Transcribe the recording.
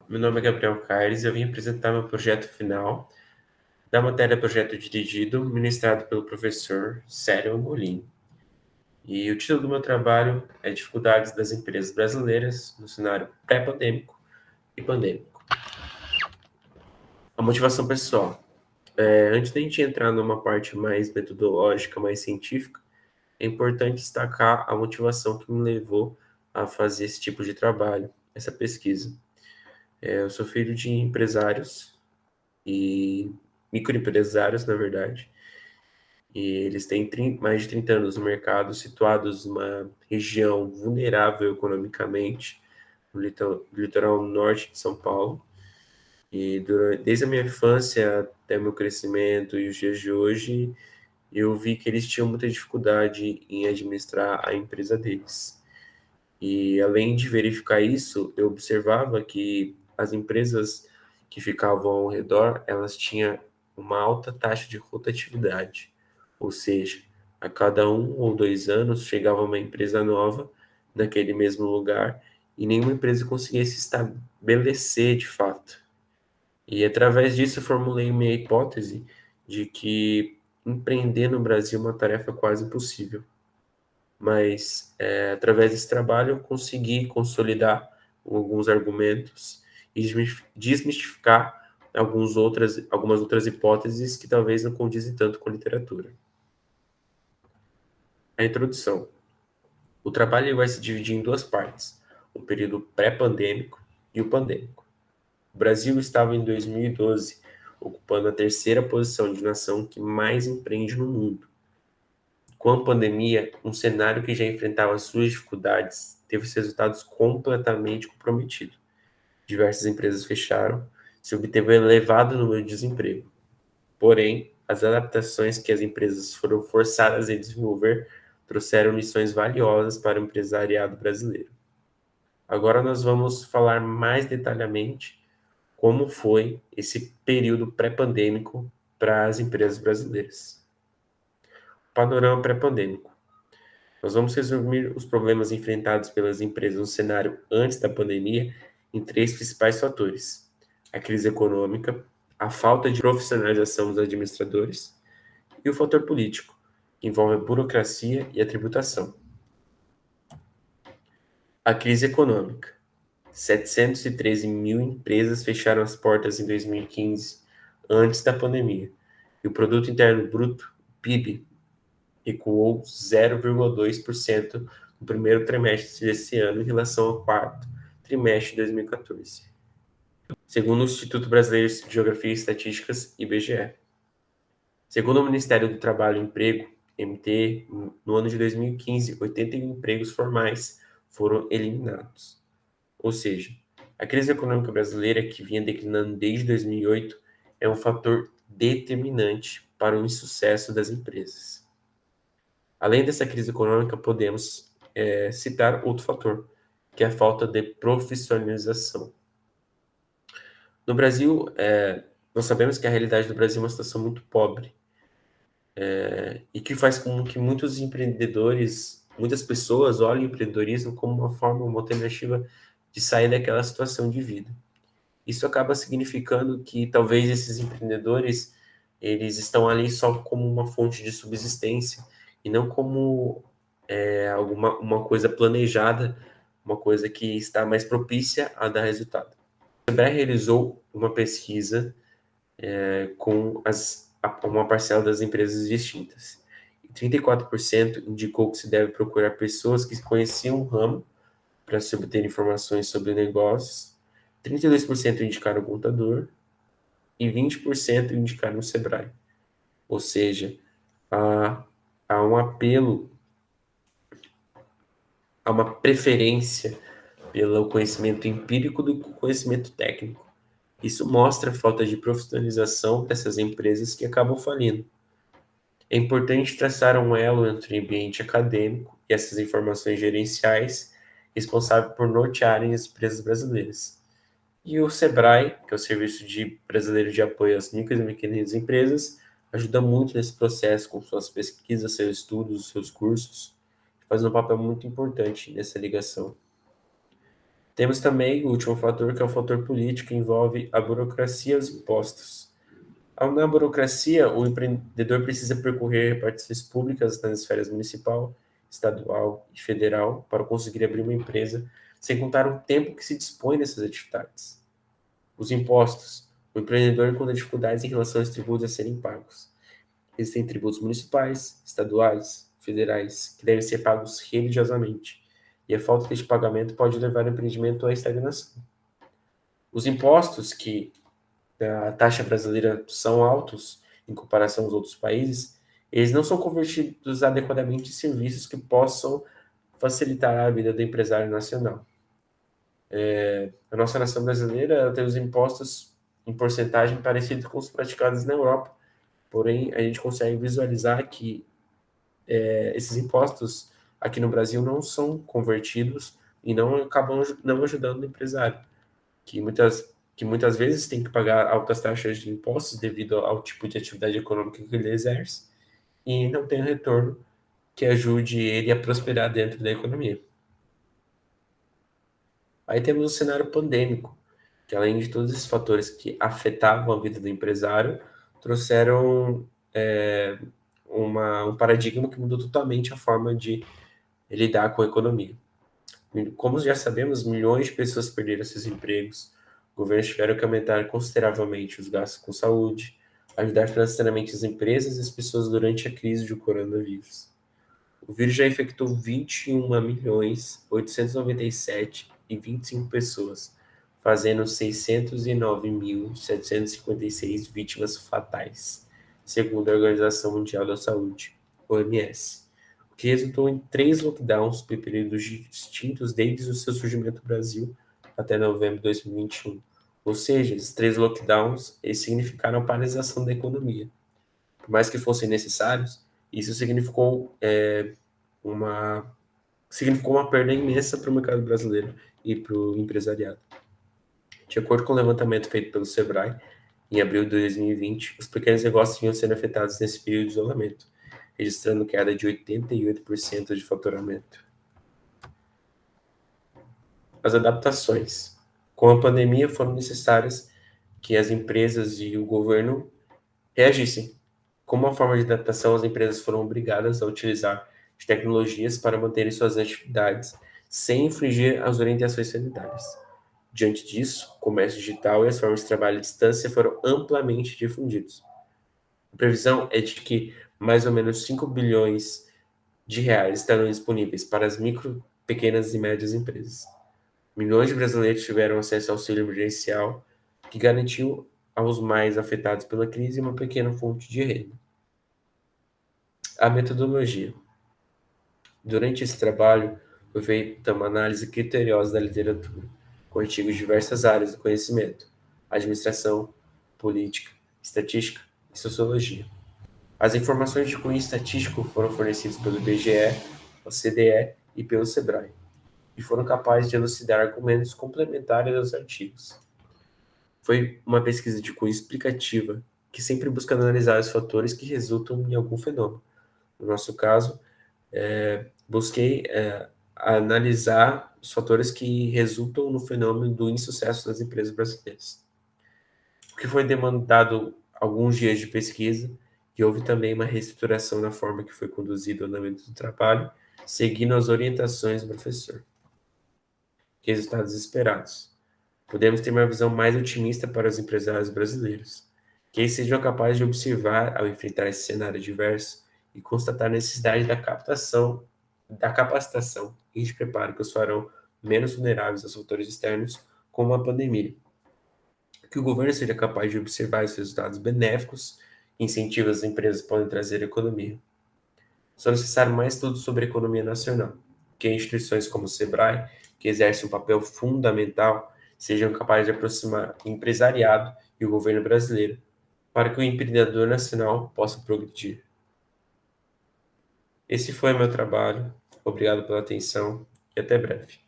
meu nome é Gabriel Caires e eu vim apresentar meu projeto final da matéria Projeto Dirigido, ministrado pelo professor Célio Amolim. E o título do meu trabalho é Dificuldades das Empresas Brasileiras no Cenário Pré-Pandêmico e Pandêmico. A motivação pessoal. Antes de a gente entrar numa parte mais metodológica, mais científica, é importante destacar a motivação que me levou a fazer esse tipo de trabalho, essa pesquisa. Eu sou filho de empresários e microempresários, na verdade, e eles têm mais de 30 anos no mercado, situados numa região vulnerável economicamente, no litoral norte de São Paulo. E desde a minha infância até meu crescimento e os dias de hoje, eu vi que eles tinham muita dificuldade em administrar a empresa deles. E além de verificar isso, eu observava que as empresas que ficavam ao redor, elas tinham uma alta taxa de rotatividade, ou seja, a cada 1 ou 2 anos chegava uma empresa nova naquele mesmo lugar e nenhuma empresa conseguia se estabelecer de fato. E através disso eu formulei minha hipótese de que empreender no Brasil é uma tarefa quase impossível, mas através desse trabalho eu consegui consolidar alguns argumentos e desmistificar algumas outras hipóteses que talvez não condizem tanto com a literatura. A introdução. O trabalho vai se dividir em duas partes, o período pré-pandêmico e o pandêmico. O Brasil estava em 2012 ocupando a terceira posição de nação que mais empreende no mundo. Com a pandemia, um cenário que já enfrentava suas dificuldades teve seus resultados completamente comprometidos. Diversas empresas fecharam, se obteve um elevado número de desemprego. Porém, as adaptações que as empresas foram forçadas a desenvolver trouxeram lições valiosas para o empresariado brasileiro. Agora nós vamos falar mais detalhadamente como foi esse período pré-pandêmico para as empresas brasileiras. Panorama pré-pandêmico. Nós vamos resumir os problemas enfrentados pelas empresas no cenário antes da pandemia em três principais fatores: a crise econômica, a falta de profissionalização dos administradores e o fator político, que envolve a burocracia e a tributação. A crise econômica. 713 mil empresas fecharam as portas em 2015, antes da pandemia, e o Produto Interno Bruto, PIB, recuou 0,2% no primeiro trimestre desse ano em relação ao quarto trimestre de 2014, segundo o Instituto Brasileiro de Geografia e Estatísticas, IBGE. Segundo o Ministério do Trabalho e Emprego, MT, no ano de 2015, 81 empregos formais foram eliminados. Ou seja, a crise econômica brasileira, que vinha declinando desde 2008, é um fator determinante para o insucesso das empresas. Além dessa crise econômica, podemos citar outro fator, que é a falta de profissionalização. No Brasil, nós sabemos que a realidade do Brasil é uma situação muito pobre, e que faz com que muitos empreendedores, muitas pessoas olhem o empreendedorismo como uma forma, uma alternativa de sair daquela situação de vida. Isso acaba significando que talvez esses empreendedores eles estão ali só como uma fonte de subsistência e não como uma coisa planejada, uma coisa que está mais propícia a dar resultado. O Sebrae realizou uma pesquisa com uma parcela das empresas distintas. 34% indicou que se deve procurar pessoas que conheciam o ramo para se obter informações sobre negócios, 32% indicaram o contador e 20% indicaram o Sebrae. Ou seja, há um apelo, há uma preferência pelo conhecimento empírico do que o conhecimento técnico. Isso mostra a falta de profissionalização dessas empresas que acabam falindo. É importante traçar um elo entre o ambiente acadêmico e essas informações gerenciais responsáveis por nortearem as empresas brasileiras. E o Sebrae, que é o Serviço Brasileiro de Apoio às Micro e Pequenas Empresas, ajuda muito nesse processo com suas pesquisas, seus estudos, seus cursos, faz um papel muito importante nessa ligação. Temos também o último fator, que é o fator político, que envolve a burocracia e os impostos. Na burocracia, o empreendedor precisa percorrer repartições públicas nas esferas municipal, estadual e federal para conseguir abrir uma empresa, sem contar o tempo que se dispõe nessas atividades. Os impostos. O empreendedor encontra dificuldades em relação aos tributos a serem pagos. Existem tributos municipais, estaduais, federais, que devem ser pagos religiosamente, e a falta deste pagamento pode levar o empreendimento à estagnação. Os impostos, que a taxa brasileira são altos em comparação aos outros países, eles não são convertidos adequadamente em serviços que possam facilitar a vida do empresário nacional. A nossa nação brasileira tem os impostos em porcentagem parecidos com os praticados na Europa, porém a gente consegue visualizar que esses impostos aqui no Brasil não são convertidos e não acabam não ajudando o empresário, que muitas vezes tem que pagar altas taxas de impostos devido ao tipo de atividade econômica que ele exerce e não tem um retorno que ajude ele a prosperar dentro da economia. Aí temos o cenário pandêmico, que além de todos esses fatores que afetavam a vida do empresário, trouxeram um paradigma que mudou totalmente a forma de lidar com a economia. Como já sabemos, milhões de pessoas perderam seus empregos, governos tiveram que aumentar consideravelmente os gastos com saúde, ajudar financeiramente as empresas e as pessoas durante a crise do coronavírus. O vírus já infectou 21.897.025 pessoas, fazendo 609.756 vítimas fatais, segundo a Organização Mundial da Saúde, OMS, o que resultou em 3 lockdowns por períodos distintos desde o seu surgimento no Brasil até novembro de 2021. Ou seja, esses 3 lockdowns eles significaram a paralisação da economia. Por mais que fossem necessários, isso significou uma perda imensa para o mercado brasileiro e para o empresariado. De acordo com o levantamento feito pelo Sebrae, em abril de 2020, os pequenos negócios vinham sendo afetados nesse período de isolamento, registrando queda de 88% de faturamento. As adaptações. Com a pandemia, foram necessárias que as empresas e o governo reagissem. Como uma forma de adaptação, as empresas foram obrigadas a utilizar de tecnologias para manterem suas atividades sem infringir as orientações sanitárias. Diante disso, o comércio digital e as formas de trabalho à distância foram amplamente difundidos. A previsão é de que mais ou menos 5 bilhões de reais estarão disponíveis para as micro, pequenas e médias empresas. Milhões de brasileiros tiveram acesso ao auxílio emergencial, que garantiu aos mais afetados pela crise uma pequena fonte de renda. A metodologia. Durante esse trabalho, foi feita uma análise criteriosa da literatura, com artigos de diversas áreas do conhecimento: administração, política, estatística e sociologia. As informações de cunho estatístico foram fornecidas pelo IBGE, OCDE e pelo Sebrae, e foram capazes de elucidar argumentos complementares aos artigos. Foi uma pesquisa de cunho explicativa, que sempre busca analisar os fatores que resultam em algum fenômeno. No nosso caso, busquei analisar os fatores que resultam no fenômeno do insucesso das empresas brasileiras. O que foi demandado alguns dias de pesquisa, e houve também uma reestruturação na forma que foi conduzido o andamento do trabalho, seguindo as orientações do professor. Resultados esperados. Podemos ter uma visão mais otimista para os empresários brasileiros, que eles sejam capazes de observar ao enfrentar esse cenário diverso e constatar a necessidade da capacitação e de preparo que os farão menos vulneráveis aos fatores externos, como a pandemia. Que o governo seja capaz de observar os resultados benéficos e incentivos as empresas podem trazer à economia. Só necessário mais estudos sobre a economia nacional, que instituições como o Sebrae, que exercem um papel fundamental, sejam capazes de aproximar o empresariado e o governo brasileiro, para que o empreendedor nacional possa progredir. Esse foi meu trabalho. Obrigado pela atenção e até breve.